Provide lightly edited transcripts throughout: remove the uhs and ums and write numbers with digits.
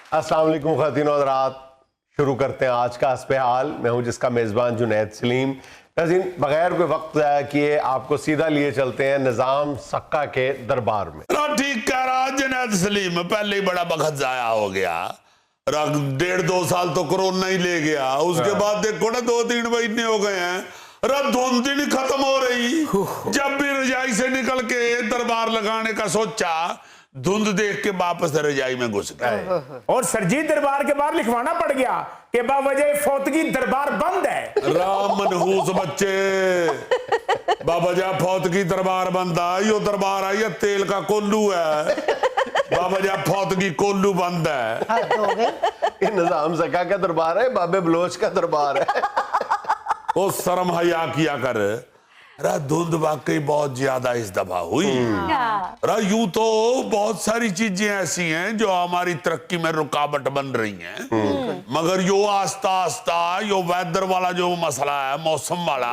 अस्सलाम वालेकुम ख़वातीन और हज़रात, शुरू करते हैं आज का हस्बे हाल। मैं हूं जिसका मेज़बान जुनैद सलीम। नाज़रीन, बगैर कोई वक्त ज़ाया किए आपको सीधा लिए चलते हैं निज़ाम सक्का के दरबार में। ठीक कह रहा जुनैद सलीम, पहले ही बड़ा वक्त जाया हो गया। 1.5-2 साल तो कोरोना ही ले गया, उसके बाद देखो ना 2-3 महीने हो गए हैं, धुंध ही नहीं खत्म हो रही। जब भी रजाई से निकल के दरबार लगाने का सोचा, धुंध देख के वापस रजाई में घुस गए। और सरजी दरबार के बाहर लिखवाना पड़ गया कि बावजह फौतगी दरबार बंद है। राम मनहूस बच्चे, बाबा फौतगी दरबार बंद है। यो दरबार आई है तेल का कोल्लू है, बाबा फौतगी कोल्लू बंद है। ये निज़ाम सक्का का दरबार है, बाबे बलोच का दरबार है। वो शर्म हया किया कर। धुंध वाकई बहुत ज्यादा इस दफा हुई। यूं तो बहुत सारी चीजें ऐसी हैं जो हमारी तरक्की में रुकावट बन रही हैं, मगर यो आस्ता आस्ता यो वेदर वाला जो मसला है, मौसम वाला,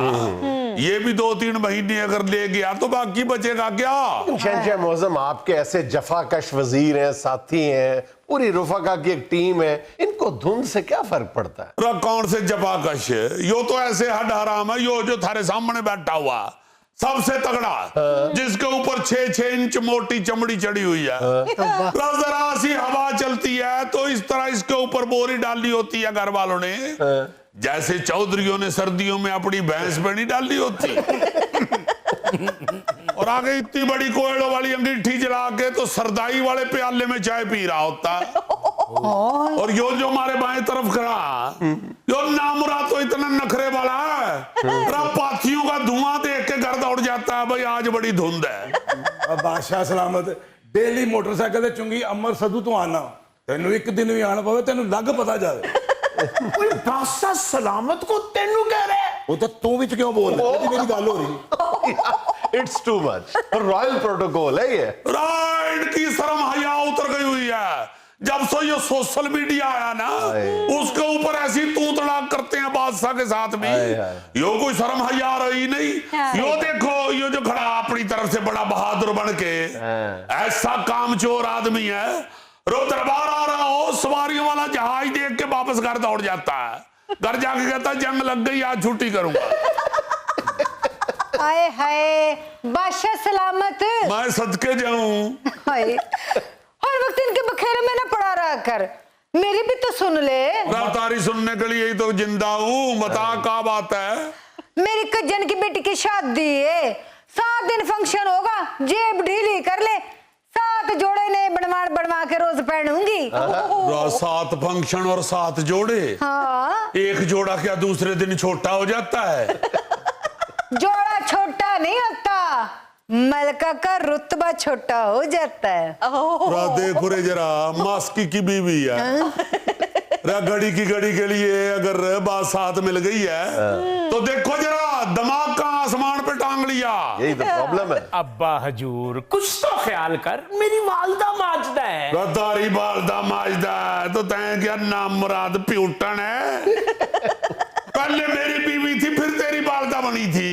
ये भी 2-3 महीने अगर ले गया तो बाकी बचेगा क्या? शहंशाह मौज़म, आपके ऐसे जफाकश वजीर हैं, साथी हैं, पूरी रुफका की एक टीम है, इनको धुंध से क्या फर्क पड़ता है? कौन से जफाकश? यो तो ऐसे हड हराम है, यो जो थारे सामने बैठा हुआ सबसे तगड़ा, जिसके ऊपर 6-6 इंच मोटी चमड़ी चढ़ी हुई है। जरा सी हवा चलती है तो इस तरह इसके ऊपर बोरी डाली होती है घर वालों ने, जैसे चौधरियों ने सर्दियों में अपनी भैंस पे नहीं डाली होती। और आगे इतनी बड़ी कोयलों वाली अंगीठी जला के तो सरदाई वाले प्याले में चाय पी रहा होता। और यो जो हमारे बाएं तरफ खड़ा, यो नामुरा तो इतना नखरे वाला है, पाथियों का धुआं देख के घर दौड़ जाता है, भाई आज बड़ी धुंध है। बादशाह सलामत, डेली मोटरसाइकिल से चुंगी अमर सदू तो आना, तेन एक दिन भी आना पवे, तेन लग पता जाए। बादशाह सलामत को तेनू कह रहे हैं? वो तो तू भी क्यों बोल रहा है? मेरी गल हो रही। It's too much, royal protocol है ये। राइट की शर्म हया उतर गई हुई है। जब से ये सोशल मीडिया आया ना, उसके ऊपर ऐसी तू तड़ाक करते हैं बादशाह के साथ भी, यो कोई शर्म हया रही नहीं। यो देखो, यो जो खड़ा अपनी तरफ से बड़ा बहादुर बन के, ऐसा कामचोर आदमी है, रो दरबार आ रहा हो, सवारियों वाला जहाज देख के वापस घर दौड़ जाता है। घर जाके कहता है जंग लग गई, आज छुट्टी करूंगा। आए हाय बादशाह सलामत, मैं सदके जाऊं। हाय हर वक्त इनके बखेरे में ना पड़ा रहा कर, मेरी भी तो सुन ले। तारी सुनने के लिए ही तो जिंदा हूँ, बता क्या बात है? मेरी कजन की बेटी की शादी है, 7 दिन फंक्शन होगा, जेब ढीली कर ले, 7 जोड़े ने बनवा के रोज पहनूंगी। 7 फंक्शन और 7 जोड़े? हाँ। एक जोड़ा क्या दूसरे दिन छोटा हो जाता है? जोड़ा छोटा नहीं होता, मलका का रुतबा छोटा हो जाता है। देखो रे जरा, मास्की की बीवी है, घड़ी की घड़ी के लिए अगर बात साथ मिल गई है तो देखो जरा, दिमाग का आसमान पे टांग लिया। यही तो प्रॉब्लम है। अब्बा हजूर कुछ तो ख्याल कर, मेरी वालदा माजदा है। तारी वालदा माजदा है तो तैं क्या नाम मुराद प्यूटन है? पहले मेरी बीवी थी, फिर तेरी वालदा बनी थी।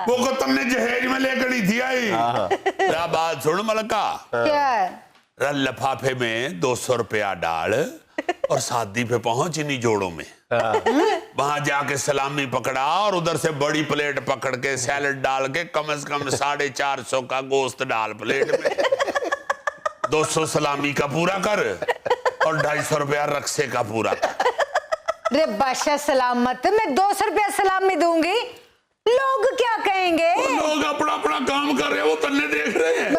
वो को तुमने जहेज में ले गई थी आई। क्या बात सुन मलका, क्या? लिफाफे में 200 रुपया डाल और शादी पे पहुंच इन्हीं जोड़ों में। वहां जाके सलामी पकड़ा और उधर से बड़ी प्लेट पकड़ के सैलड डाल के कम से कम 450 का गोश्त डाल प्लेट में। 200 सलामी का पूरा कर और 250 रुपया रक्से का पूरा कर। रे बादशाह सलामत, मैं 200 रुपया सलामी दूंगी, लोग क्या कहेंगे? लोग अपना अपना काम कर रहे हैं, वो तन्ने देख रहे हैं।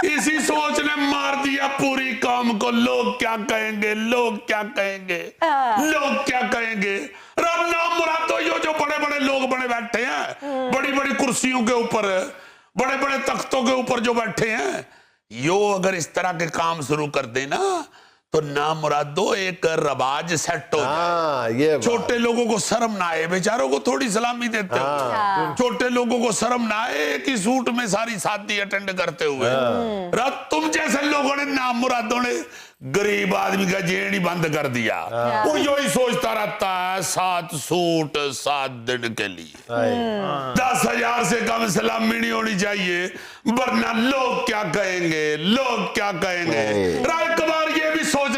इसी सोच ने मार दिया पूरी कौम को। लोग क्या कहेंगे, लोग क्या कहेंगे, लोग क्या कहेंगे। राम नाम मुराद तो यो जो बड़े बड़े लोग बड़े बैठे हैं, बड़ी बड़ी कुर्सियों के ऊपर, बड़े बड़े तख्तों के ऊपर जो बैठे हैं, यो अगर इस तरह के काम शुरू कर देना तो नाम मुराद दो एक रवाज सेट हो जाए। छोटे लोगों को शर्म ना आए, बेचारों को थोड़ी सलामी देते हो। छोटे लोगों को शर्म ना आए कि सूट में सारी शादी अटेंड करते हुए। तुम जैसे लोगों ने नाम मुरादों ने गरीब आदमी का जेड़ ही बंद कर दिया। वो यही सोचता रहता है 7 सूट 7 दिन के लिए। 10,000 से कम सलामी नहीं होनी चाहिए, वरना लोग क्या कहेंगे, लोग क्या कहेंगे। एक बार ये भी सोच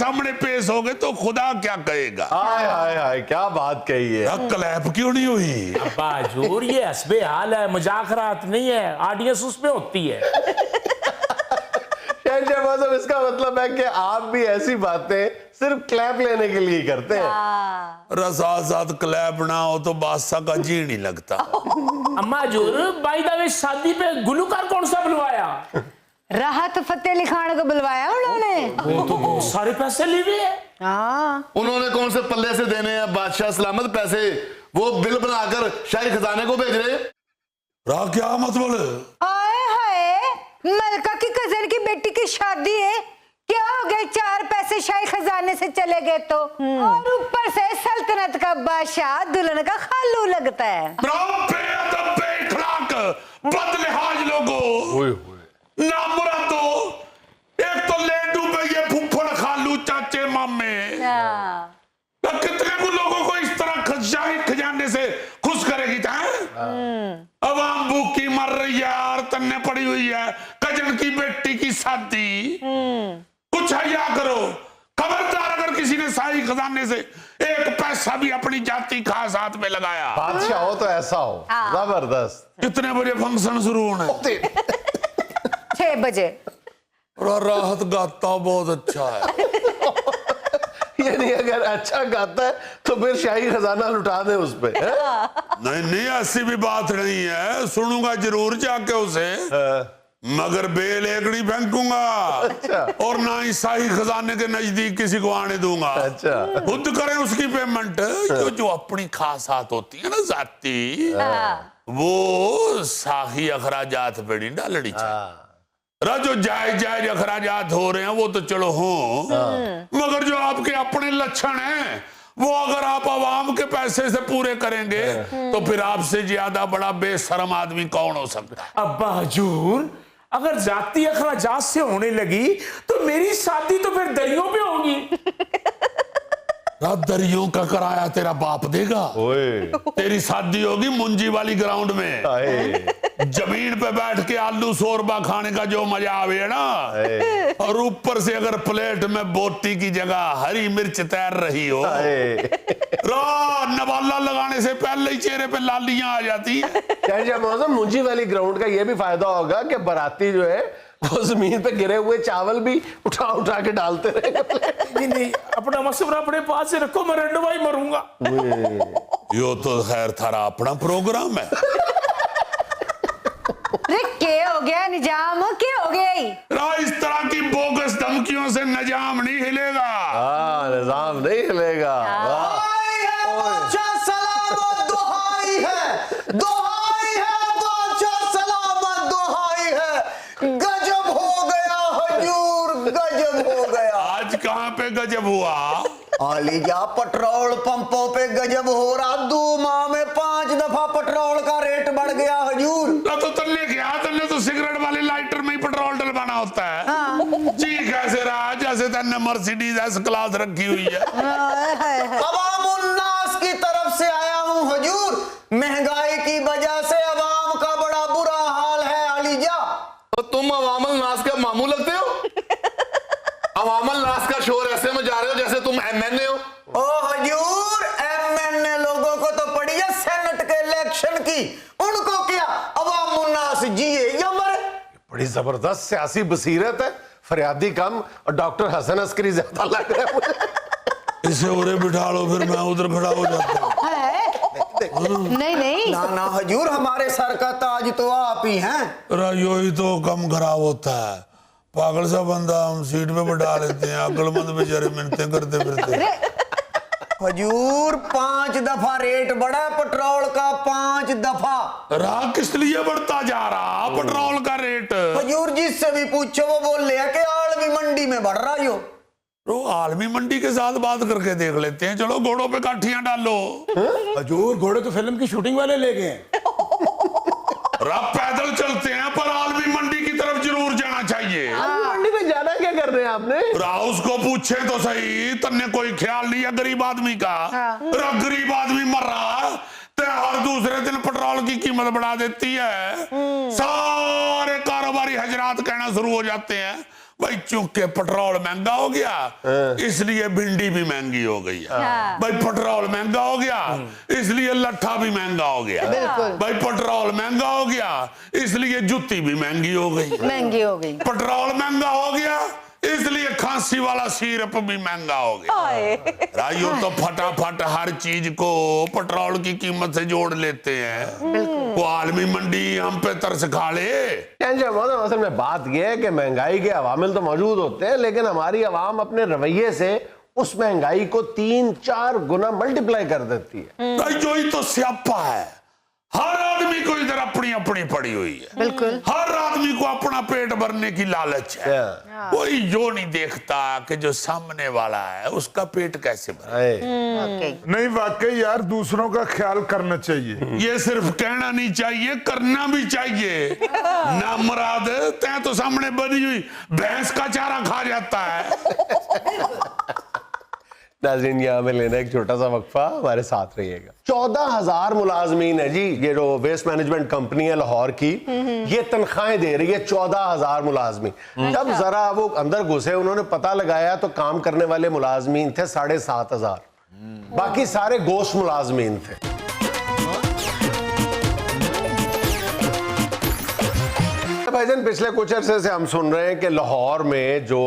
सामने पेश हो गए तो खुदा क्या कहेगा। हाय हाय हाय, क्या बात कही है। क्लैप क्यों नहीं हुई? अब्बा हजूर ये हस्बे हाल है, मजाक रात नहीं है, ऑडियंस उसमें होती है। मतलब इसका मतलब है कि आप भी ऐसी बातें सिर्फ क्लैप लेने के लिए करते हैं। रसा साथ क्लैप ना हो तो बादशाह का जी नहीं लगता। अम्मा हजूर बाई द वे शादी पे गुलूकार कौन सा बुलवाया? राहत फतेह अली खान को बुलवाया उन्होंने। वो तो बहुत सारे पैसे लिए हुए हैं। हाँ, उन्होंने कौन से पल्ले से देने हैं बादशाह सलामत पैसे? वो बिल बनाकर शाही खजाने को भेज रहे। रा क्या मतलब? आए हाय, मलका की कजन की बेटी की शादी है, क्या हो गए 4 पैसे शाही खजाने से चले गए तो, और ऊपर से सल्तनत का बादशाह दुल्हन का खालू लगता है। बेअदब, बेअखलाक, बदलिहाज लोगों, नामुरादो, एक तो ले डूबे ये फुफ्फड़ खालू चाचे मामे। कितने को लोगों को इस तरह शाही खजाने से खुश करेगी? अवाम भूखी मर रही है यार, तन्ने पड़ी हुई है, कजन की बेटी की शादी। कुछ हया करो, खबरदार अगर किसी ने शाही खजाने से एक पैसा भी अपनी जाति खास हाथ में लगाया। बादशाह हो तो ऐसा हो, जबरदस्त। कितने बजे फंक्शन शुरू होना है? 6 बजे। राहत गाता बहुत अच्छा है। यानी अगर अच्छा गाता है तो फिर शाही खजाना लुटा दे उस पे। नहीं नहीं, ऐसी भी बात नहीं है, सुनूंगा जरूर जाके उसे, मगर बेल एक नहीं फेंकूंगा। अच्छा। और ना ही शाही खजाने के नजदीक किसी को आने दूंगा। अच्छा। खुद करें उसकी पेमेंट। जो अपनी खास हाथ होती है ना जाति, वो शाही अखराजात पे नहीं डालनी चाहिए। जो जायज जायज अखराजात हो रहे हैं वो तो चलो हो, मगर जो आपके अपने लक्षण हैं वो अगर आप आवाम के पैसे से पूरे करेंगे तो फिर आपसे ज्यादा बड़ा बेशरम आदमी कौन हो सकता है? अब्बा हजूर अगर जाति अखराजात से होने लगी तो मेरी शादी तो फिर दरियों पे होगी। दरियों का किराया तेरा बाप देगा। ओए। तेरी शादी होगी मुंजी वाली ग्राउंड में, जमीन पे बैठ के आलू शोरबा खाने का जो मजा आवे ना, और ऊपर से अगर प्लेट में बोटी की जगह हरी मिर्च तैर रही हो, नवाला लगाने से पहले ही चेहरे पे लालियां आ जाती है। मौसम मुंजी वाली ग्राउंड का ये भी फायदा होगा कि बाराती जो है वो जमीन पे गिरे हुए चावल भी उठा उठा के डालते रहेंगे। नहीं, अपना मशवरा अपने पास से रखो, मैं रंडवा ही मरूंगा। यो तो खैर थारा अपना प्रोग्राम है। अरे क्या हो गया निजाम, क्या हो गया? इस तरह की बोगस धमकियों से निजाम नहीं हिलेगा। हाँ, निजाम नहीं हिलेगा। कहां पे गजब हुआ? आलिया पेट्रोल पंपों पे गजब हो रहा। 2 माह में 5 दफा पेट्रोल का रेट बढ़ गया हजूर। तो तन्ने क्या, तन्ने तो सिगरेट वाले लाइटर में ही पेट्रोल डलवाना होता है। जी कैसे रहा जैसे तन्ने मर्सिडीज एस क्लास रखी हुई है। अवामुन्नास की तरफ से आया हूँ हजूर। महंगाई की वजह से अवाम का बड़ा बुरा हाल है आलिया। तो तुम अवामल नास के मामू लगते हो। अवामल नास का शोर ऐसे में जा रहे हो जैसे तुम एमएनए हो। ओ हजूर, एमएनए लोगों को तो पड़ी है सेनेट के इलेक्शन की, उनको क्या अवामुन्नास जिए या मरे। बड़ी जबरदस्त सियासी बसीरत है। फरियादी कम और डॉक्टर हसन अस्करी ज्यादा लग रहा है मुझे। इसे उरे बिठा लो, फिर मैं उधर खड़ा हो जाता हूँ। नहीं नहीं ना ना हजूर, हमारे सर का ताज तो आप ही हैं। यो ही तो कम खराब होता है। पागल सा बंदा हम सीट पे बैठा लेते हैं, अक्लमंद बेचारे मिन्नतें करते फिरते। हजूर 5 दफा रेट बढ़ा पेट्रोल का, 5 दफा। राह किस लिए बढ़ता जा रहा पेट्रोल का रेट? हजूर जिससे भी पूछो वो बोल रहे हैं कि आलमी मंडी में बढ़ रहा हो। तो आलमी मंडी के साथ बात करके देख लेते हैं। चलो घोड़ों पे काठियां डालो। हजूर घोड़े तो फिल्म की शूटिंग वाले ले गए। पैदल चलते हैं पर आलमी मंडी की तरफ जरूर जाना चाहिए। मंडी में जाना क्या कर रहे हैं आपने? राउस को पूछे तो सही, तन्ने कोई ख्याल नहीं है गरीब आदमी का। गरीब आदमी मर रहा तो हर दूसरे दिन पेट्रोल की कीमत बढ़ा देती है। सारे कारोबारी हजरात कहना शुरू हो जाते हैं भाई चूंकि पेट्रोल महंगा हो गया इसलिए भिंडी भी महंगी हो गई है, भाई पेट्रोल महंगा हो गया इसलिए लट्ठा भी महंगा हो गया, भाई पेट्रोल महंगा हो गया इसलिए जूती भी महंगी हो गई, पेट्रोल महंगा हो गया इसलिए खांसी वाला सिरप भी महंगा हो गया। राइयो तो फटाफट हर चीज को पेट्रोल की कीमत से जोड़ लेते हैं। वो आलमी मंडी हम पे तरस खा ले। असल में बात यह है कि महंगाई के अवामिल तो मौजूद होते हैं, लेकिन हमारी आवाम अपने रवैये से उस महंगाई को 3-4 गुना मल्टीप्लाई कर देती है। जो ही तो स्यापा है, हर आदमी को इधर अपनी अपनी पड़ी हुई है, बिल्कुल हर आदमी को अपना पेट भरने की लालच है। कोई जो नहीं देखता कि जो सामने वाला है उसका पेट कैसे भरे। नहीं वाकई यार दूसरों का ख्याल करना चाहिए। ये सिर्फ कहना नहीं चाहिए, करना भी चाहिए। ना मुराद तै तो सामने बनी हुई भैंस का चारा खा जाता है। नाज़रीन यहाँ में लेना एक छोटा सा वक्फा, हमारे साथ रहिएगा। 14,000 मुलाजमीन है जी, ये जो वेस्ट मैनेजमेंट कंपनी है लाहौर की, ये तनख्वाहें दे रही है 14,000 मुलाजमीन। जब जरा वो अंदर घुसे उन्होंने पता लगाया तो काम करने वाले मुलाजमीन थे 7,500, बाकी सारे गोश्त मुलाजमीन थे। भाईजान पिछले कुछ अरसे से हम सुन रहे हैं कि लाहौर में जो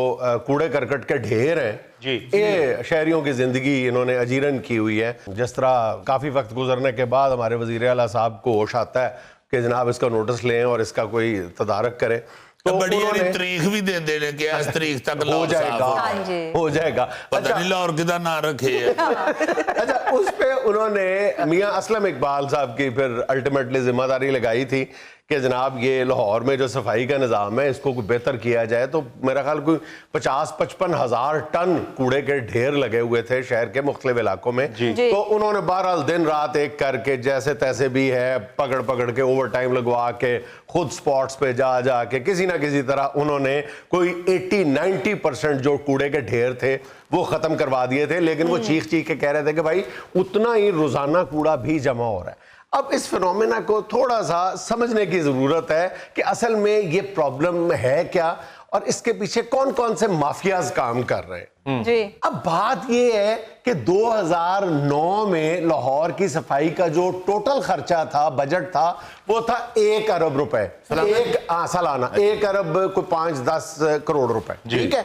कूड़े करकट के ढेर हैं जी, ये शहरियों की जिंदगी इन्होंने अजीरन की हुई है। जिस तरह काफी वक्त गुजरने के बाद हमारे वजीर आला साहब को होश आता है कि जनाब इसका नोटिस लें और इसका कोई तदारक करें, तो बड़ी तारीख भी दे देने के इस तारीख तक हो जाएगा। पता नहीं लाहौर किधर ना रखे है। अच्छा, उस पे उन्होंने मियां असलम इकबाल साहब की फिर अल्टीमेटली जिम्मेदारी लगाई थी कि जनाब ये लाहौर में जो सफाई का निज़ाम है इसको बेहतर किया जाए। तो मेरा ख्याल कोई 50-55 हज़ार टन कूड़े के ढेर लगे हुए थे शहर के मुख्तलिफ इलाकों में। तो उन्होंने बहरहाल दिन रात एक करके जैसे तैसे भी है पकड़ पकड़ के ओवर टाइम लगवा के खुद स्पॉट्स पे जा के किसी ना किसी तरह उन्होंने कोई 80-90% जो कूड़े के ढेर थे वो खत्म करवा दिए थे। लेकिन वो चीख के कह रहे थे कि भाई उतना ही रोजाना कूड़ा भी जमा हो रहा है। अब इस फिनोमेना को थोड़ा सा समझने की जरूरत है कि असल में ये प्रॉब्लम है क्या और इसके पीछे कौन कौन से माफियाज काम कर रहे हैं जी। अब बात ये है कि 2009 में लाहौर की सफाई का जो टोटल खर्चा था, बजट था, वो था 1 अरब रुपए सालाना, 1 अरब को 5-10 करोड़ रुपए, ठीक है।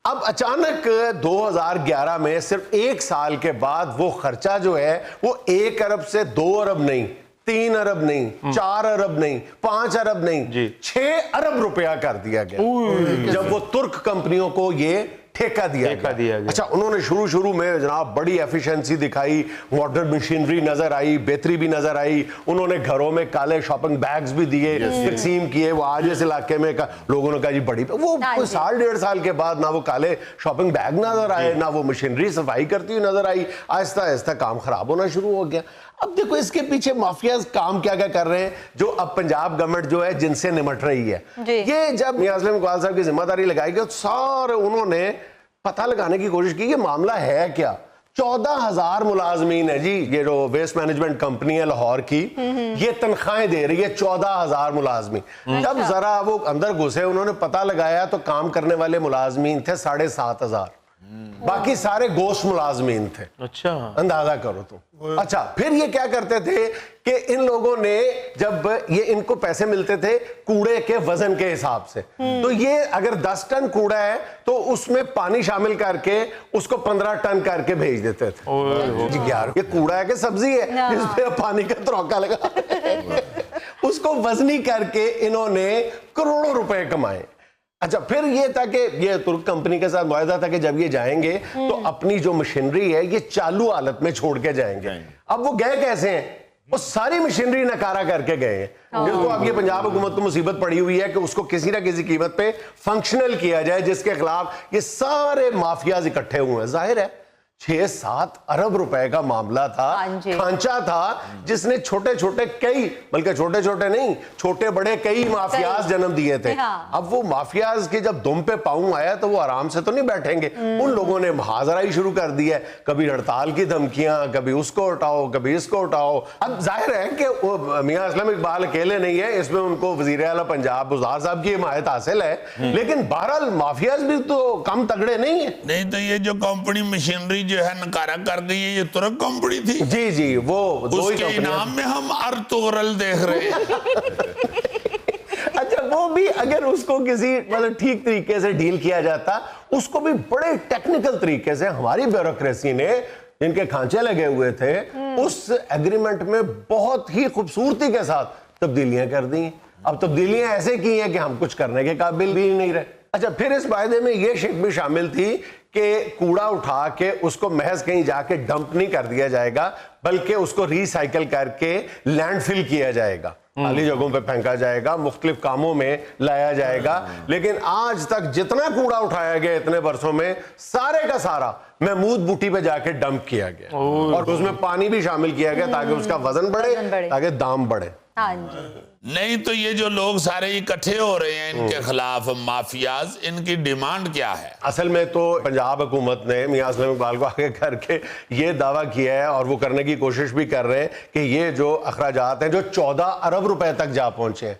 अब अचानक 2011 में सिर्फ 1 साल के बाद वो खर्चा जो है वो 1 अरब से 2 अरब नहीं, 3 अरब नहीं, 4 अरब नहीं, 5 अरब नहीं, 6 अरब रुपया कर दिया गया जब वो तुर्क कंपनियों को ये ठेका दिया गया। अच्छा, उन्होंने शुरू में जनाब बड़ी एफिशिएंसी दिखाई, मॉडर्न मशीनरी नजर आई, बेहतरी भी नजर आई। उन्होंने घरों में काले शॉपिंग बैग्स भी दिए, तकसीम किए। वो आज इस इलाके में लोगों ने कहा जी बड़ी, वो 1.5 साल के बाद ना वो काले शॉपिंग बैग नजर आए, ना वो मशीनरी सफाई करती हुई नजर आई। आहिस्ता आहिस्ता काम खराब होना शुरू हो गया। अब देखो इसके पीछे माफियाज काम क्या कर रहे हैं, जो अब पंजाब गवर्नमेंट जो है जिनसे निमट रही है। ये जब मियां असलम इकबाल साहब की जिम्मेदारी लगाई गई तो सारे उन्होंने पता लगाने की कोशिश की कि मामला है क्या। 14,000 मुलाजमीन है जी, ये जो वेस्ट मैनेजमेंट कंपनी है लाहौर की, ये तनख्वाहें दे रही है 14,000 मुलाजमीन। जब जरा वो अंदर घुसे उन्होंने पता लगाया तो काम करने वाले मुलाजमीन थे 7,500, बाकी सारे गोश्त मुलाजमीन थे। अच्छा, अंदाजा करो तुम। अच्छा, फिर ये क्या करते थे कि इन लोगों ने जब ये इनको पैसे मिलते थे कूड़े के वजन के हिसाब से, तो ये अगर 10 टन कूड़ा है तो उसमें पानी शामिल करके उसको 15 टन करके भेज देते थे। जी यार, ये कूड़ा है कि सब्जी है जिसपे पानी का तरौका लगा उसको वजनी करके इन्होंने करोड़ों रुपए कमाए। अच्छा, फिर ये था कि ये तुर्क कंपनी के साथ मुआहदा था कि जब ये जाएंगे तो अपनी जो मशीनरी है ये चालू हालत में छोड़ के जाएंगे। अब वो गए कैसे हैं? वो सारी मशीनरी नकारा करके गए हैं, जिसको अब ये पंजाब हुकूमत को मुसीबत पड़ी हुई है कि उसको किसी ना किसी कीमत पे फंक्शनल किया जाए, जिसके खिलाफ ये सारे माफियाज इकट्ठे हुए हैं। जाहिर है 6-7 अरब रुपए का मामला था, हाँ जी। खांचा था जिसने छोटे छोटे कई, बल्कि छोटे छोटे नहीं, छोटे बड़े कई माफियाज जन्म दिए थे। हाँ। अब वो माफियाज के जब दुम पे पांव आया तो वो आराम से तो नहीं बैठेंगे, उन लोगों ने मुहाजरा ही शुरू कर दिया, कभी हड़ताल की धमकियां, कभी उसको उठाओ कभी इसको उठाओ। अब जाहिर है कि वो मियां असलम इकबाल अकेले नहीं है, इसमें उनको वजीर आला पंजाब बुज़दार साहब की हिमायत हासिल है, लेकिन बहरहाल माफियाज भी तो कम तगड़े नहीं है। नहीं तो ये जो कंपनी मशीनरी जो है नकारा कर गई है, ये तुर्क कंपनी थी, जी जी, वो दो ही उसके कंपनियां इनाम में हम अर्तुगरल देख रहे हैं। अच्छा, वो भी अगर उसको किसी मतलब ठीक तरीके से डील किया जाता, उसको भी बड़े टेक्निकल तरीके से हमारी ब्यूरोक्रेसी ने, जिनके खांचे लगे हुए थे, उस एग्रीमेंट में बहुत ही खूबसूरती के साथ तब्दीलियां कर दी। अब तब्दीलियां ऐसे की हैं कि हम कुछ करने के काबिल भी नहीं रहे। अच्छा, फिर इस वायदे में यह शिक भी शामिल थी कि कूड़ा उठा के उसको महज कहीं जाके डंप नहीं कर दिया जाएगा, बल्कि उसको रिसाइकल करके लैंडफिल किया जाएगा, खाली जगहों पे फेंका जाएगा, मुख्तलिफ कामों में लाया जाएगा। लेकिन आज तक जितना कूड़ा उठाया गया इतने वर्षों में, सारे का सारा महमूद बूटी पे जाके डंप किया गया, और उसमें पानी भी शामिल किया गया ताकि उसका वजन बढ़े, ताकि दाम बढ़े। हाँ जी। नहीं तो ये जो लोग सारे इकट्ठे हो रहे हैं इनके खिलाफ माफियाज, इनकी डिमांड क्या है? असल में तो पंजाब हुकूमत ने मियां असलम इकबाल को आगे करके ये दावा किया है, और वो करने की कोशिश भी कर रहे हैं कि ये जो अखराजात हैं जो 14 अरब रुपए तक जा पहुंचे हैं,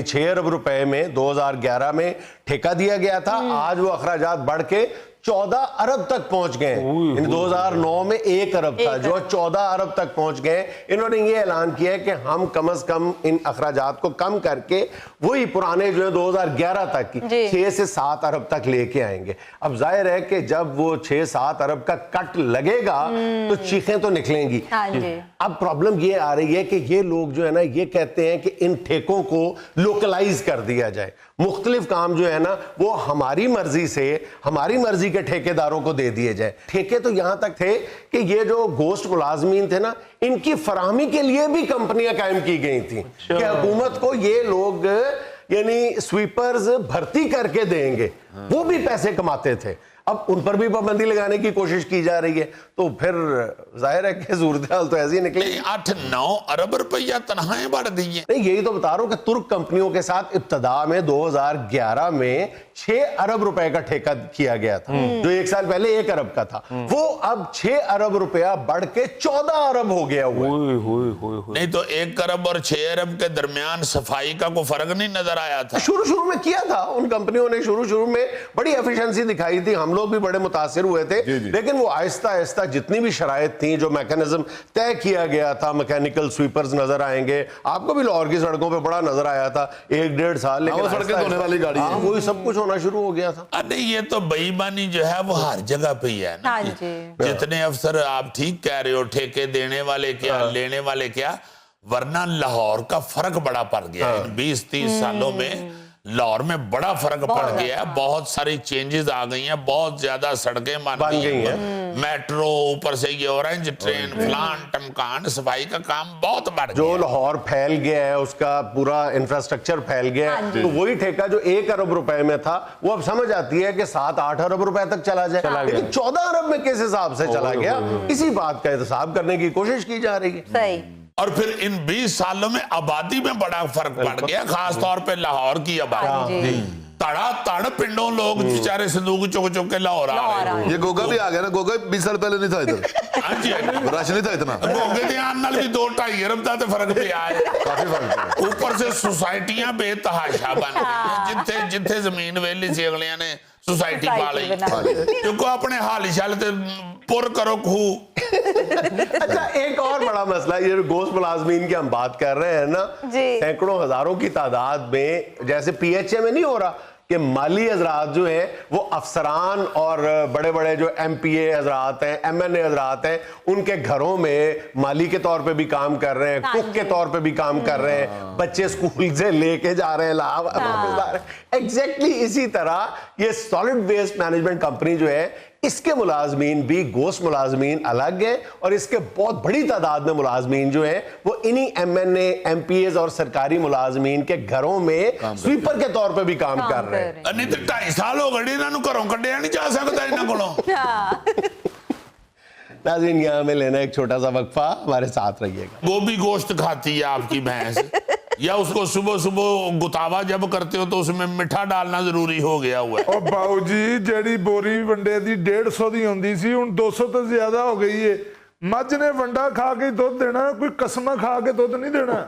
6 अरब रुपए में 2011 में ठेका दिया गया था, आज वो अखराजात बढ़ के 14 अरब तक पहुंच गए। 2009 में 1 अरब था, जो 14 अरब तक पहुंच गए। इन्होंने ये ऐलान किया है कि हम कम से कम इन अखराजात को कम करके वही पुराने जो है 2011 तक की 6 से 7 अरब तक लेके आएंगे। अब जाहिर है कि जब वो 6-7 अरब का कट लगेगा तो चीखें तो निकलेंगी। हाँ जी। अब प्रॉब्लम ये आ रही है कि ये लोग जो है ना, ये कहते हैं कि इन ठेकों को लोकलाइज कर दिया जाए, मुख्तलिफ काम जो है ना वो हमारी मर्जी से, हमारी मर्जी के ठेकेदारों को दे दिए जाए। ठेके तो यहां तक थे कि ये जो गोश्त मुलाजमीन थे ना, इनकी फराहमी के लिए भी कंपनियां कायम की गई थी कि हुकूमत को ये लोग यानी स्वीपर्स भर्ती करके देंगे, वो भी पैसे कमाते थे। अब उन पर भी पाबंदी लगाने की कोशिश की जा रही है, तो फिर जाहिर है कि सूरत हाल तो ऐसी निकली। 8-9 अरब रुपया तनख्वाहें बढ़ दी हैं। नहीं, यही तो बता रहा हूं कि तुर्क कंपनियों के साथ इब्तदा में 2011 में 6 अरब रुपए का ठेका किया गया था, जो 1 साल पहले 1 अरब का था, वो अब 6 अरब रुपया बढ़ के 14 अरब हो गया हुआ है। नहीं तो 1 अरब और 6 अरब के दरमियान सफाई का कोई फर्क नहीं नजर आया था? शुरू में किया था उन कंपनियों ने, शुरू में बड़ी एफिशिएंसी दिखाई थी, हम लोग भी बड़े मुतासिर हुए थे, लेकिन वो आहिस्ता आहिस्ता जितनी भी शराइत थी, जो मैकेनिज्म तय किया गया था, मैकेनिकल स्वीपर्स नजर आएंगे, आपको भी लाहौर की सड़कों पे बड़ा नजर आया था 1-1.5 साल, लेकिन सड़कें धोने वाली गाड़ी, वही सब कुछ होना शुरू हो गया था। अरे ये तो बेईमानी जो है वो हर जगह पे ही है ना। हाँ जी। जितने अफसर, आप ठीक कह रहे हो, ठेके देने वाले क्या, लेने वाले क्या, वरना लाहौर का फर्क बड़ा पड़ गया इन 20-30 सालों में। लाहौर में बड़ा फर्क पड़ गया है, बहुत सारी चेंजेस आ गई हैं, बहुत ज्यादा सड़कें बन गई हैं, मेट्रो, ऊपर से ये ऑरेंज ट्रेन, फलान टमकान, सफाई का काम बहुत बढ़ गया। जो लाहौर फैल गया है, उसका पूरा इंफ्रास्ट्रक्चर फैल गया है, तो वही ठेका जो 1 अरब रुपए में था, वो अब समझ आती है कि 7-8 अरब रुपए तक चला जाए, लेकिन 14 अरब में किस हिसाब से चला गया, इसी बात का हिसाब करने की कोशिश की जा रही है। सही। और फिर इन 20 सालों में आबादी में बड़ा फर्क पड़ गया, खासतौर पे लाहौर की आबादी। तड़ा तड़ पिंडों लोग बेचारे संदूक चुक चुक के लाहौर आ रहे हैं। ये गोगा भी आ गया ना, गोगा 20 साल पहले नहीं था इधर। हाँ जी, रश नहीं था इतना। गोगे के आने नाल भी 2-2.5 अरब का तो फर्क पिया है। काफी फर्क है। ऊपर से सोसाइटियां बेतहाशा बन गई, जिथे जिथे जमीन वेली सी अगलियां ने सोसाइटी पा ली, क्योंकि अपने हाल चाल ते पुर करो खूह। अच्छा, एक और बड़ा मसला, ये गोश्त मुलाजमीन की हम बात कर रहे हैं ना, सैकड़ों हजारों की तादाद में, जैसे PHA में नहीं हो रहा कि माली हजरात जो है वो अफसरान और बड़े बड़े जो MPA हजरात हैं, MNA हजरात हैं, उनके घरों में माली के तौर पे भी काम कर रहे हैं, कुक के तौर पे भी काम कर रहे हैं, बच्चे स्कूल से लेके जा रहे हैं, एग्जैक्टली इसी तरह ये सॉलिड वेस्ट मैनेजमेंट कंपनी जो है, इसके मुलाजमीन भी गोश्त मुलाजमीन अलग है, और इसके बहुत बड़ी तादाद में मुलाजमीन जो है वो इन्हीं MNA MPAs और सरकारी मुलाजमीन के घरों में स्वीपर के तौर पे भी काम कर रहे हैं। नहीं तो 2.5 साल हो गए इन्होंने घरों कढ़िया नहीं जा सकता इन्हों को। नाज़रीन, यहाँ में लेना एक छोटा सा वक्फा, हमारे साथ रहिएगा। गोभी गोश्त खाती है आपकी भैंस, या उसको सुबह सुबह गुतावा जब करते हो तो उसमें मिठा डालना जरूरी हो गया हुआ है। ओ बाऊ जी, जेड़ी बोरी वंडे दी 150 दी होंदी सी, हुण 200 तो ज्यादा हो गई है। मझ ने वंडा खा के दुध देना, कोई कसमा खा के दुध नहीं देना।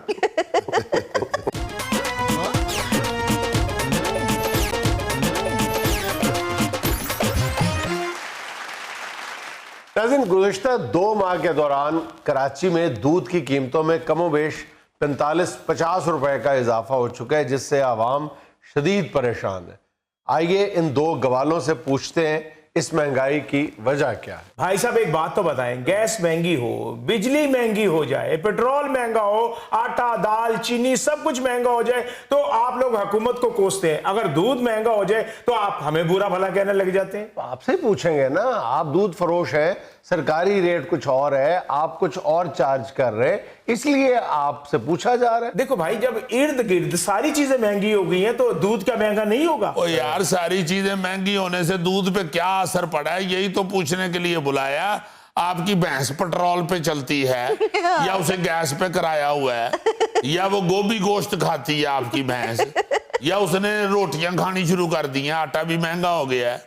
नाज़रीन, गुज़िश्ता 2 माह के दौरान कराची में दूध की कीमतों में कमोबेश 45-50 रुपए का इजाफा हो चुका है, जिससे आवाम शदीद परेशान है। आइए इन 2 गवालों से पूछते हैं इस महंगाई की वजह क्या है। भाई साहब एक बात तो बताएं, गैस महंगी हो, बिजली महंगी हो जाए, पेट्रोल महंगा हो, आटा दाल चीनी सब कुछ महंगा हो जाए तो आप लोग हुकूमत को कोसते हैं। अगर दूध महंगा हो जाए तो आप हमें बुरा भला कहने लग जाते हैं। आपसे पूछेंगे ना, आप दूध फरोश हैं, सरकारी रेट कुछ और है, आप कुछ और चार्ज कर रहे हैं, इसलिए आपसे पूछा जा रहा है। देखो भाई, जब इर्द गिर्द सारी चीजें महंगी हो गई हैं तो दूध क्या महंगा नहीं होगा? ओ यार, सारी चीजें महंगी होने से दूध पे क्या असर पड़ा है, यही तो पूछने के लिए बुलाया। आपकी भैंस पेट्रोल पे चलती है या उसे गैस पे कराया हुआ है, या वो गोभी गोश्त खाती है आपकी भैंस, या उसने रोटियां खानी शुरू कर दी हैं, आटा भी महंगा हो गया है,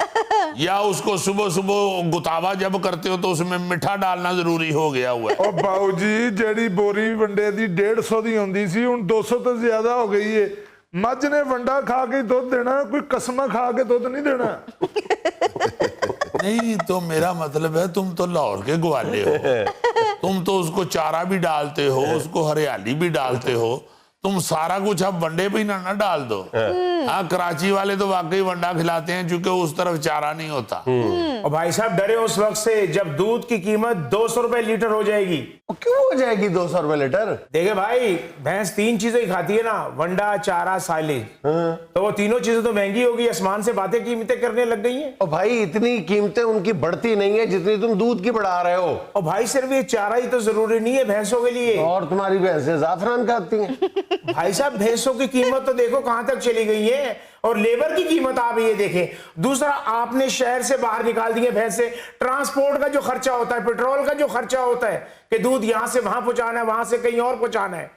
या उसको सुबह सुबह गुतावा जब करते हो तो उसमें मिठा डालना जरूरी हो गया हुआ है। ओ बाऊ जी, जेड़ी बोरी वंडे दी 150 दी होंदी सी, हुण 200 तो ज्यादा हो गई है। मझ ने वंडा खा के दुध देना, कोई कसमा खा के दुध नहीं देना। नहीं तो मेरा मतलब है, तुम तो लाहौर के ग्वाले हो, तुम तो उसको चारा भी डालते हो, उसको हरियाली भी डालते हो, तुम सारा कुछ अब वंडे पे ही ना डाल दो। हाँ, कराची वाले तो वाकई वंडा खिलाते हैं क्योंकि उस तरफ चारा नहीं होता। और भाई साहब डरे उस वक्त से जब दूध की कीमत 200 रुपए लीटर हो जाएगी। क्यों हो जाएगी 200 रुपए लीटर? देखे भाई, भैंस 3 चीजें ही खाती है ना, वंडा चारा साइलेज, तो वो तीनों चीजें तो महंगी होगी, आसमान से बातें कीमतें करने लग गई हैं। और भाई, इतनी कीमतें उनकी बढ़ती नहीं है जितनी तुम दूध की बढ़ा रहे हो। और भाई सिर्फ ये चारा ही तो जरूरी नहीं है भैंसों के लिए। और तुम्हारी भैंसें जाफरान खाती हैं। भाई साहब, भैंसों की कीमत तो देखो कहां तक चली गई है, और लेबर की कीमत आप ये देखें। दूसरा, आपने शहर से बाहर निकाल दिए भैंसे, ट्रांसपोर्ट का जो खर्चा होता है, पेट्रोल का जो खर्चा होता है कि दूध यहां से वहां पहुंचाना है, वहां से कहीं और पहुंचाना है।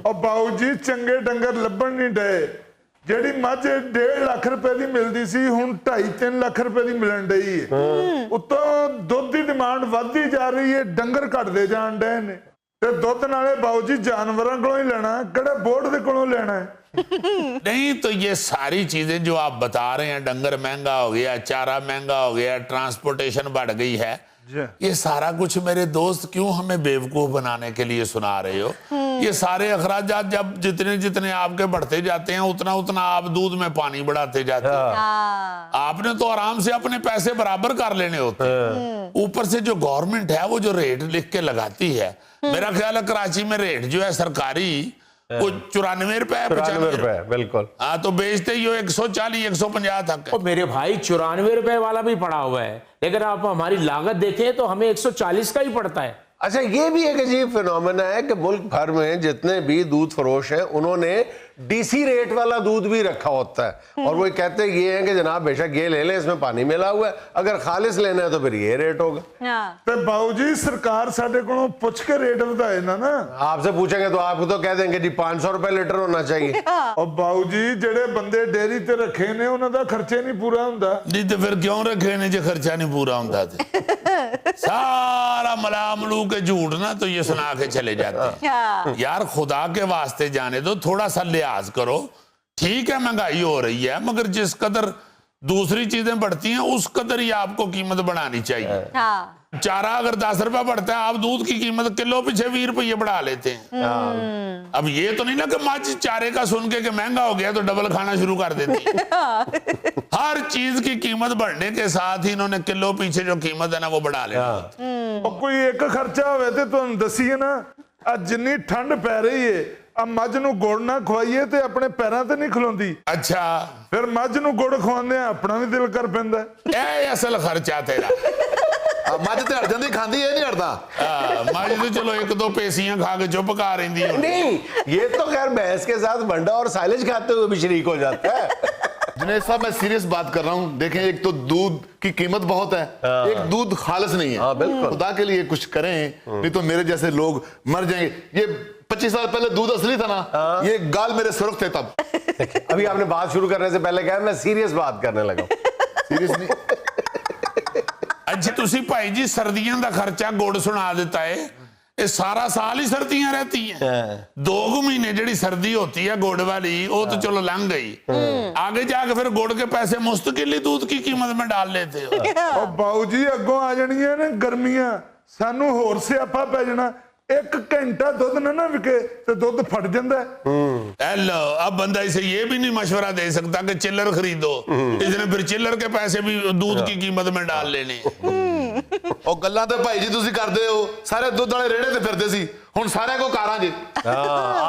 और बाऊ जी, चंगे डंगर लभण नहीं डे। जेड़ी मझ 1.5 लाख रुपए दी मिलदी सी, हुण 2.5-3 लाख रुपए दी मिलन डई है। उत्तों दुध की डिमांड वधदी जा रही है, डंगर घटदे जाण डे ने, ते दुध नाले बाऊ जी जानवरां कोलों ही लेना, किहड़े बोर्ड दे कोलों लेना है। नहीं तो ये सारी चीजें जो आप बता रहे हैं, डंगर महंगा हो गया, चारा महंगा हो गया, ट्रांसपोर्टेशन बढ़ गई है, ये सारा कुछ मेरे दोस्त क्यों हमें बेवकूफ बनाने के लिए सुना रहे हो? ये सारे अखराजात जब जितने जितने आपके बढ़ते जाते हैं, उतना उतना आप दूध में पानी बढ़ाते जाते हैं। आपने तो आराम से अपने पैसे बराबर कर लेने होते हैं। ऊपर से जो गवर्नमेंट है वो जो रेट लिख के लगाती है, मेरा ख्याल है कराची में रेट जो है सरकारी वो 94 रुपए, 94 रुपए, बिल्कुल। हाँ, तो बेचते ही 140-150 तक। और मेरे भाई 94 रुपए वाला भी पड़ा हुआ है, लेकिन आप हमारी लागत देखें तो हमें 140 का ही पड़ता है। अच्छा, ये भी एक अजीब फिनोमेना है कि मुल्क भर में जितने भी दूध फरोश हैं, उन्होंने डीसी रेट वाला दूध भी रखा होता है, और वो कहते हैं ये है कि जनाब बेशक ये ले लें, इसमें पानी मिला हुआ है, अगर खालिस लेना है तो फिर ये रेट होगा। ते बाऊ जी, सरकार साडे कोलों पुछ के रेट वधाए ना। आपसे पूछेंगे तो आप तो कह देंगे जी 500 रुपए लीटर होना चाहिए। और बाऊ जी, जेड़े बंदे डेयरी ते रखे ने, उन्हां दा खर्चे नहीं पूरा हुंदा। नहीं तो फिर क्यों रखे ने जो खर्चा नहीं पूरा होता थे? सारा मलामलू के झूठ ना तो ये सुना के चले जाते हैं। यार खुदा के वास्ते जाने दो, थोड़ा सा लिहाज करो। ठीक है, महंगाई हो रही है, मगर जिस कदर दूसरी चीजें बढ़ती हैं उस कदर ही आपको कीमत बढ़ानी चाहिए। चारा अगर 10 रुपए बढ़ता है, आप दूध की कीमत किलो पीछे 20 रुपये बढ़ा लेते हैं। अब ये तो नहीं ना कि मझ चारे का सुन के महंगा हो गया तो डबल खाना शुरू कर देती है। हर चीज की कीमत बढ़ने के साथ ही इन्होंने किलो पीछे जो कीमत है ना वो बढ़ा लेना। और कोई एक खर्चा होवे ते तुहानू दसीए ना, आज जिन्नी ठंड पै रही है, अब मझ नू गुड़ ना खवाइए ते अपने पैरां ते नहीं खलोंदी। अच्छा, फिर मझ नू गुड़ खवांदे अपना भी दिल कर पैंदा। ए असल खर्चा तेरा। मझ ते हट जाती, खांदी ये नहीं हटता। मझ तो चलो 1-2 पेसियां खा के चुप कर रही है। नहीं, ये तो खैर भैंस के साथ वंडा और साइलेज खाते हुए भी शरीक हो जाता है। जुनैद साहब मैं सीरियस बात कर रहा हूँ। देखें, एक तो दूध की कीमत बहुत है, एक दूध खालिस नहीं है। बिल्कुल। खुदा के लिए कुछ करें, नहीं तो मेरे जैसे लोग मर जाएंगे। ये 25 साल पहले दूध असली था ना, ये गाल मेरे सुर्ख थे तब। अभी आपने बात शुरू करने से पहले कहा मैं सीरियस बात करने लगा। सीरियस नहीं। अच्छा तुसी भाई जी सर्दियों का खर्चा गुड़ सुना देता है, ये सारा साल ही सर्दियां रहती हैं। 2 महीने जड़ी सर्दी होती है गुड़ वाली, वो तो चलो लंघ गई, आगे जाके फिर गुड़ के पैसे मुस्तकिल ही दूध की कीमत में डाल लेते हो। ਉਹ ਬਾਊ ਜੀ ਅੱਗੋਂ ਆ ਜਾਣੀਆਂ ਨੇ ਗਰਮੀਆਂ, ਸਾਨੂੰ ਹੋਰ ਸਿਆਪਾ ਪੈ ਜਾਣਾ। 1 ਘੰਟਾ ਦੁੱਧ ਨਾ ਵਿਕੇ ਤੇ ਦੁੱਧ ਫਟ ਜਾਂਦਾ ਹੈ। हेलो, अब बंदा इसे ये भी नहीं मशवरा दे सकता कि चिल्लर खरीदो, इसने फिर चिल्लर के पैसे भी दूध की कीमत में डाल लेने। ਉਹ ਗੱਲਾਂ ਤੇ ਭਾਈ ਜੀ ਤੁਸੀਂ ਕਰਦੇ ਹੋ, ਸਾਰੇ ਦੁੱਧ ਵਾਲੇ ਰੇੜੇ ਤੇ ਫਿਰਦੇ ਸੀ, ਹੁਣ ਸਾਰਿਆਂ ਕੋ ਕਾਰਾਂ ਜੀ।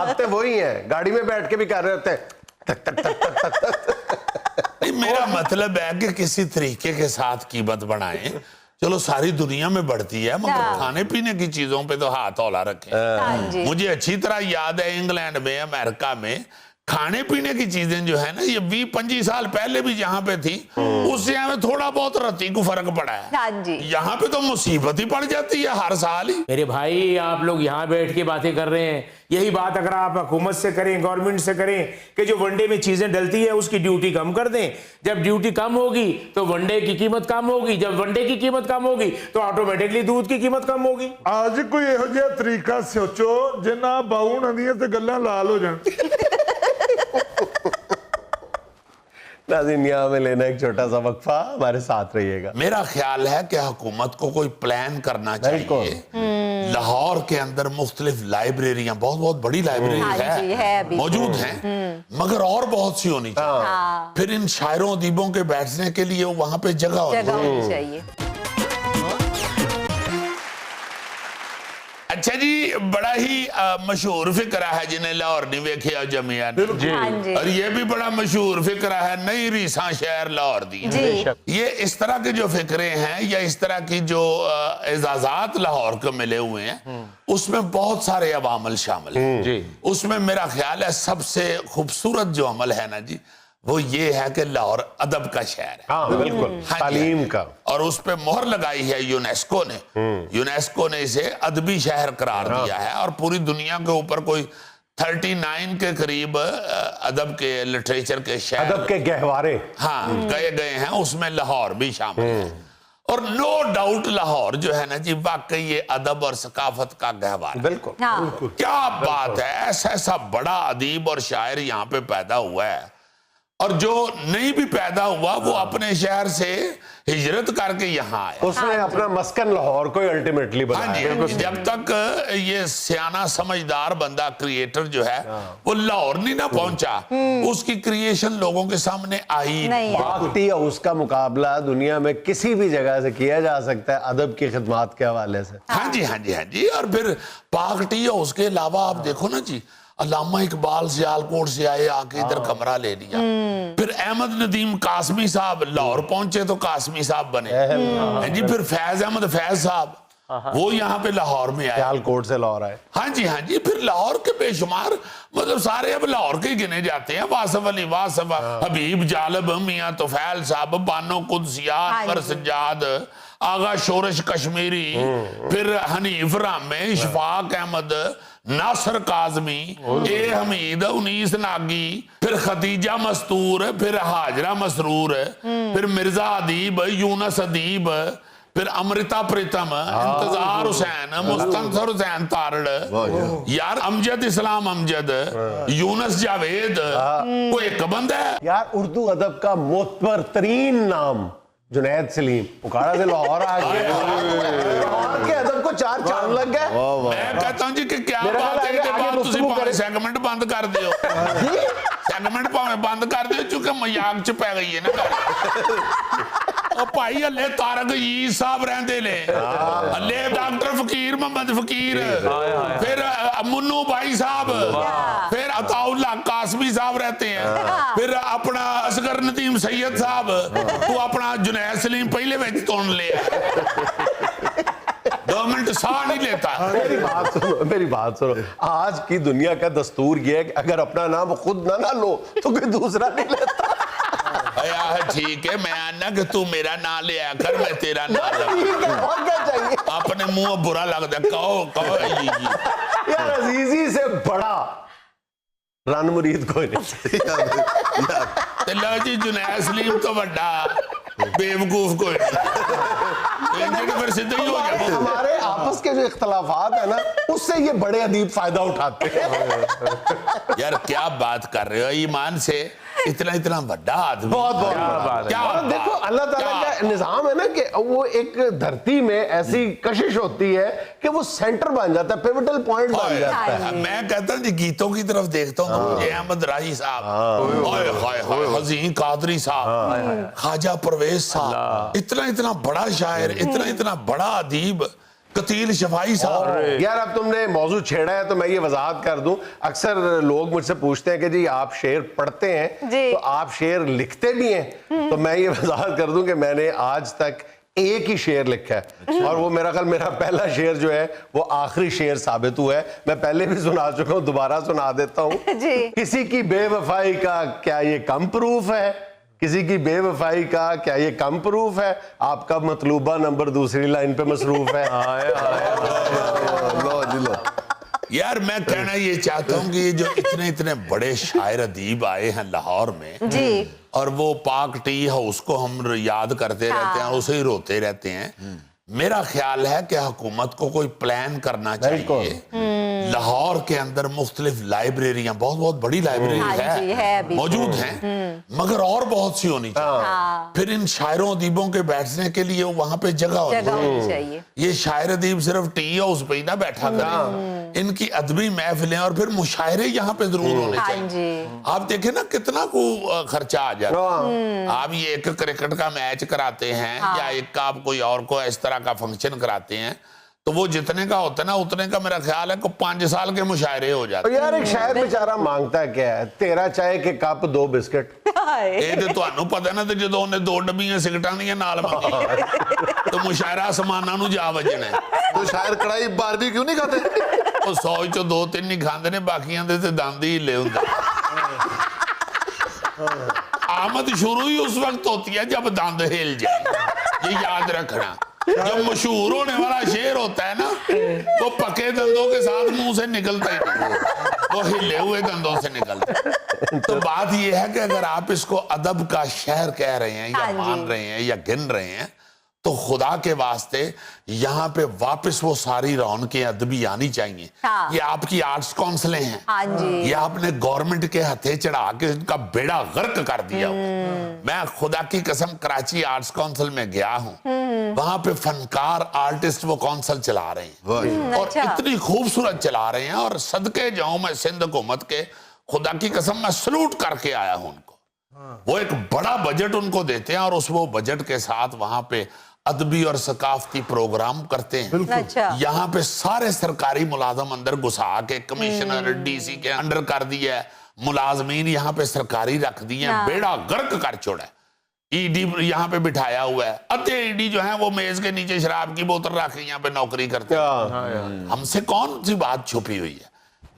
आते वही है, गाड़ी में बैठ के भी कर रहे होते हैं तक तक तक तक तक तक। नहीं, मेरा मतलब है कि किसी तरीके के साथ कीमत बढ़ाएं। चलो सारी दुनिया में बढ़ती है, मगर खाने पीने की चीजों पे तो हाथ हौला रखें। मुझे अच्छी तरह याद है इंग्लैंड में, अमेरिका में खाने पीने की चीजें जो है ना, ये 20-25 साल पहले भी जहाँ पे थी, उससे हमें थोड़ा बहुत रत्ती को फर्क पड़ा है। हाँ जी। यहाँ पे तो मुसीबत ही पड़ जाती है हर साल ही। मेरे भाई आप लोग यहाँ बैठ के बातें कर रहे हैं, यही बात अगर आप हुकूमत से करें, गवर्नमेंट से करें कि जो वनडे में चीजें डलती है उसकी ड्यूटी कम कर दें। जब ड्यूटी कम होगी तो वनडे की कीमत कम होगी, जब वनडे की कीमत कम होगी तो ऑटोमेटिकली दूध की कीमत कम होगी। ਅੱਜ ਕੋਈ ਇਹੋ ਜਿਹਾ ਤਰੀਕਾ ਸੋਚੋ ਜਿੰਨਾ ਬਾਊ ਹੁਣਾਂ ਦੀਆਂ ਤੇ ਗੱਲਾਂ ਲਾਲ ਹੋ ਜਾਣ। नाज़रीन, यहाँ में लेना एक छोटा सा वक्फा, हमारे साथ रहिएगा। मेरा ख्याल है कि हुकूमत को कोई प्लान करना चाहिए। लाहौर के अंदर मुख्तलिफ लाइब्रेरियां, बहुत बहुत बड़ी लाइब्रेरी हाँ जी, है अभी। मौजूद हैं, मगर और बहुत सी होनी चाहिए। फिर इन शायरों अदीबों के बैठने के लिए वहां पे जगह होनी चाहिए। अच्छा जी, बड़ा ही मशहूर फिक्रा है जिन्हें लाहौर नहीं वेखिया जमिया ने। हाँ जी। और ये भी बड़ा मशहूर फिक्रा है नई रीसा शहर लाहौर दी। ये इस तरह के जो फिक्रे हैं या इस तरह की जो एजाजात लाहौर को मिले हुए हैं, उसमें बहुत सारे अवामल शामिल हैं। उसमें मेरा ख्याल है सबसे खूबसूरत जो अमल है ना जी, वो ये है कि लाहौर अदब का शहर है। हाँ बिल्कुल, तालीम का। और उस पे मोहर लगाई है यूनेस्को ने। यूनेस्को ने इसे अदबी शहर करार दिया है, और पूरी दुनिया के ऊपर कोई 39 के करीब अदब के, लिटरेचर के शहर, अदब के गहवारे, हाँ, गए हैं, उसमें लाहौर भी शामिल है। और नो डाउट लाहौर जो है ना जी, वाकई ये अदब और सकाफत का गहवार है। बिल्कुल। क्या बात है, ऐसा बड़ा अदीब और शायर यहाँ पे पैदा हुआ है, और जो नहीं भी पैदा हुआ वो अपने शहर से हिजरत करके यहाँ आया। उसने अपना मस्कन लाहौर को अल्टीमेटली हाँ जी, बनाया। जब तक ये सियाना समझदार बंदा क्रिएटर जो है वो लाहौर नहीं ना पहुंचा, उसकी क्रिएशन लोगों के सामने आई नहीं। पाक टी हाउस का मुकाबला दुनिया में किसी भी जगह से किया जा सकता है अदब की खिदमत के हवाले से। हाँ जी, हाँ जी, हाँ जी। और फिर पाक टी हाउस के अलावा आप देखो ना जी, अल्लामा इकबाल सियालकोट से आए, आके इधर कमरा ले लिया। फिर अहमद नदीम कासमी साहब लाहौर पहुंचे तो कासमी साहब बने। जी फिर फैज अहमद फैज साहब, वो यहाँ पे लाहौर में आए, सियालकोट से लाहौर आए। हाँ जी, हाँ जी। फिर लाहौर के बेशुमार, मतलब सारे अब लाहौर के ही गिने जाते हैं। वासफ अली वासफ, हबीब जालब, मियां तोफैल साहब, बानो कुदसिया, अकबर सज्जाद, आगा शोरश कश्मीरी, फिर हनीफ रामे, इशफाक अहमद, नासर काजमी, ए हमीद, उनीस नागी, फिर खदीजा मस्तूर, फिर हाजरा मसरूर, फिर मिर्जा अदीब, यूनस अदीब, फिर अमृता प्रीतम, इंतजार हुसैन, मुस्तंसर हुसैन तारड़, यार अमजद इस्लाम अमजद, यूनस जावेद, कोई एक बंदा है यार उर्दू अदब का मोतबर तरीन नाम जुनैद सलीम, उकाड़ा से लाहौर आ गए। लाहौर के अदब को 4 चांद लग गए। मैं कहता हूं जी कि क्या मेरा बात है ख्याल कि है बाद आगे तुसी गुफ्तगू भावे करें। सेगमेंट बंद कर दियो। सेगमेंट भावे बंद कर दियो, चूंकि मजाक च पै गई है ना गल। ओ भाई हले तारक अजीज साहब रहंदे ने, हले डॉक्टर फकीर मोहम्मद फकीर, फिर मुन्नू भाई साहब, फिर अताउल्ला कासमी साहब रहते हैं, फिर अपना असगर नदीम सैयद साहब, तू अपना जुनैद सलीम पहले में तोड़ ले। 2 मिनट साह नहीं लेता। मेरी बात सुनो। आज की दुनिया का दस्तूर ये है कि अगर अपना नाम खुद ना लो तो कोई दूसरा नहीं लेता। यार ठीक है, मैं आना कि तू मेरा नाम ले आकर मैं तेरा नाम ठीक है, और क्या चाहिए अपने मुंह बुरा लगता, कहो जी जी। यार, अजीजी से बड़ा रन मुरीद कोई नहीं। ते लो जी, जुनैद सलीम तो बड़ा बेवकूफ कोई नहीं, फिर सीधे ही हो जाए। हमारे आपस के जो इख्तलाफात है ना, उससे ये बड़े अदीब फायदा उठाते हैं। यार क्या बात कर रहे हो, ईमान से इतना इतना बड़ा आदमी, बहुत बहुत क्या और देखो अल्लाह ताला क्या? का निजाम है ना कि वो एक धरती में ऐसी कशिश होती है कि वो सेंटर बन जाता है, पिवटल पॉइंट बन जाता है। मैं कहता हूँ जी, गीतों की तरफ देखता हूँ, ये अहमद राही साहब, ओए हाय हाय, हज़ीन कादरी साहब, ख्वाजा परवेज साहब, इतना इतना बड़ा शायर, इतना इतना बड़ा अदीब, कतील शफाई साहब। यार अब तुमने मौजू छेड़ा है तो मैं ये वजाहत कर दूं, अक्सर लोग मुझसे पूछते हैं कि जी आप शेर पढ़ते हैं जी। तो आप शेर लिखते भी हैं, तो मैं ये वजाहत कर दूं कि मैंने आज तक एक ही शेर लिखा है, और वो मेरा पहला शेर जो है वो आखिरी शेर साबित हुआ है। मैं पहले भी सुना चुका हूं, दोबारा सुना देता हूं। किसी की बेवफाई का क्या ये कम प्रूफ है, किसी की बेवफाई का क्या ये कम प्रूफ है, आपका मतलूबा नंबर दूसरी लाइन पे मसरूफ है। लो जी लो। यार मैं कहना ये चाहता हूँ कि जो इतने इतने बड़े शायर अदीब आए हैं लाहौर में जी, और वो पाक टी हाउस को हम याद करते रहते हैं, उसे ही रोते रहते हैं। मेरा ख्याल है कि हुकूमत को कोई प्लान करना चाहिए। लाहौर के अंदर मुख्तलिफ लाइब्रेरियां, बहुत बहुत बड़ी लाइब्रेरी है मौजूद हैं, मगर और बहुत सी होनी चाहिए। फिर इन शायरों अदीबों के बैठने के लिए वहां पे जगह होनी चाहिए। ये शायर अदीब सिर्फ टी हाउस पे ही ना बैठा करें, इनकी अदबी महफिलें और फिर मुशायरे यहाँ पे जरूर होने चाहिए। आप देखें ना कितना को खर्चा आ जाता है। आप ये एक क्रिकेट का मैच कराते हैं या एक आप कोई और को इस तरह का फंक्शन कराते हैं, तो वो जितने का होता है ना उतने का मेरा ख्याल है को 5 साल के मुशायरे हो जाते हैं। यार एक शायर बेचारा मांगता क्या है, 13 चाय के कप 2 बिस्किट। ਇਹ ਤੇ ਤੁਹਾਨੂੰ ਪਤਾ ਨਾ, ਤੇ ਜਦੋਂ ਉਹਨੇ 2 ਡੱਬੀਆਂ ਸਿਗਰਟਾਂ ਦੀਆਂ ਨਾਲ ਮੰਗੀਆਂ ਤੇ ਮੁਸ਼ਾਇਰਾ ਅਸਮਾਨਾਂ ਨੂੰ ਜਾ ਵੱਜਣਾ। तो शायर कढ़ाई बारबेक्यू नहीं खाते? ਉਹ 100 ਚੋਂ 2-3 ਹੀ ਖਾਂਦੇ ਨੇ, ਬਾਕੀਆਂ ਦੇ ਤੇ ਦੰਦ ही हिले ਹੁੰਦੇ। आमद शुरू ही उस वक्त होती है जब दंद हिल जाए, ये याद रखना। जो मशहूर होने वाला शेर होता है ना, वो पके दंदों के साथ मुंह से निकलता ही नहीं, वो हिले हुए दंदों से निकलता है। तो बात ये है कि अगर आप इसको अदब का शहर कह रहे हैं या मान रहे हैं या गिन रहे हैं, तो खुदा के वास्ते यहाँ पे वापस वो सारी रौनकें अदबी आनी चाहिए। ये आपकी आर्ट्स काउंसिलें हैं, ये आपने गवर्नमेंट के हथे चढ़ा के इनका बेड़ा गर्क कर दिया। मैं खुदा की कसम कराची आर्ट्स काउंसिल में गया हूँ, वहां पे फनकार आर्टिस्ट वो काउंसिल चला रहे हैं और इतनी खूबसूरत चला रहे हैं, और सदके जाऊं मैं सिंध हुकूमत के, खुदा की कसम मैं सलूट करके आया हूं उनको। वो एक बड़ा बजट उनको देते हैं और उस वो बजट के साथ वहां पे अदबी और सकाफती प्रोग्राम करते हैं। यहाँ पे सारे सरकारी मुलाजम अंदर घुसा के कमिश्नर डीसी के अंडर कर दिया है, मुलाजमीन यहाँ पे सरकारी रख दिए हैं, बेड़ा गर्क कर छोड़ा है। ईडी यहाँ पे बिठाया हुआ है, अधे ईडी जो है वो मेज के नीचे शराब की बोतल रख के यहाँ पे नौकरी करते हैं। हमसे कौन सी बात छुपी हुई है,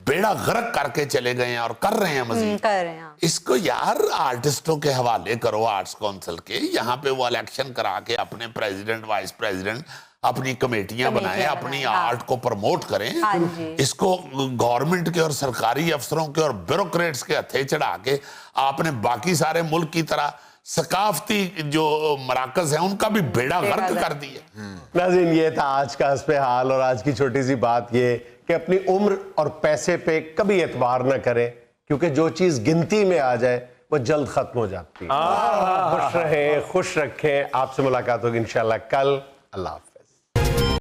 बेड़ा गर्क करके चले गए हैं और कर रहे हैं मजीद। इसको यार आर्टिस्टों के हवाले करो, आर्ट्स काउंसिल के, यहाँ पे वो इलेक्शन करा के अपने प्रेसिडेंट वाइस प्रेसिडेंट अपनी कमेटियां बनाएं, अपनी आर्ट को प्रमोट करें। इसको गवर्नमेंट के और सरकारी अफसरों के और ब्यूरोक्रेट्स के हथे चढ़ा के आपने बाकी सारे मुल्क की तरह सकाफती जो मराकज है उनका भी बेड़ा गर्क कर दिया। नाज़रीन, ये था आज का हस्बे हाल, और आज की छोटी सी बात ये कि अपनी उम्र और पैसे पे कभी एतबार न करें, क्योंकि जो चीज गिनती में आ जाए वो जल्द खत्म हो जाती है। खुश रहें, खुश रखें। आपसे मुलाकात होगी इंशाल्लाह कल। अल्लाह।